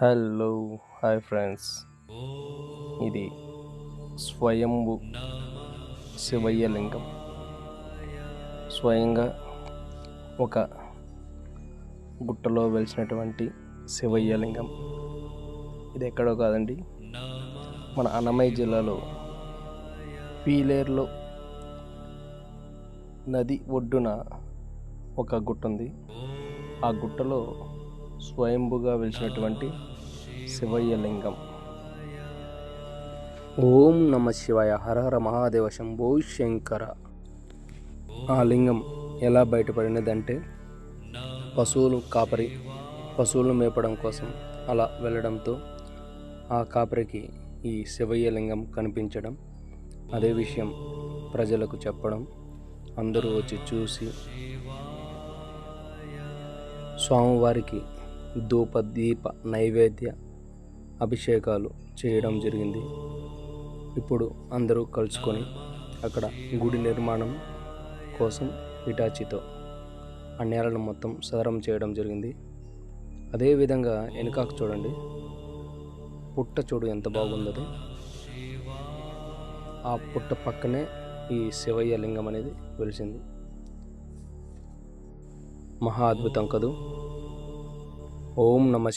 Hello hi friends. ఇది స్వయంభు శివయ్య లింగం. స్వయంగా ఒక గుట్టలో వెలిసినటువంటి శివయ్య లింగం. ఇది ఎక్కడో కాదండి, మన అన్నమయ్య జిల్లాలో పీలేరులో నది ఒడ్డున ఒక గుట్ట ఉంది. ఆ గుట్టలో స్వయంభుగా వెలిసినటువంటి శివయ్య లింగం. ఓం నమ శివాయ, హర హర మహాదేవ, శంభో శంకర. ఆ లింగం ఎలా బయటపడినదంటే, పశువులను మేపడం కోసం అలా వెళ్ళడంతో ఆ కాపరికి ఈ శివయ్య లింగం కనిపించడం, అదే విషయం ప్రజలకు చెప్పడం, అందరూ వచ్చి చూసి స్వామివారికి ధూప దీప నైవేద్య అభిషేకాలు చేయడం జరిగింది. ఇప్పుడు అందరూ కలుసుకొని అక్కడ గుడి నిర్మాణం కోసం ఇటాచితో ఆ నేలను మొత్తం సదరం చేయడం జరిగింది. అదేవిధంగా వెనుకాకు చూడండి, పుట్ట చూడు ఎంత బాగుందో. ఆ పుట్ట పక్కనే ఈ శివయ్య లింగం అనేది వెలిసింది. మహా అద్భుతం కదూ. ఓం నమ శివాయ.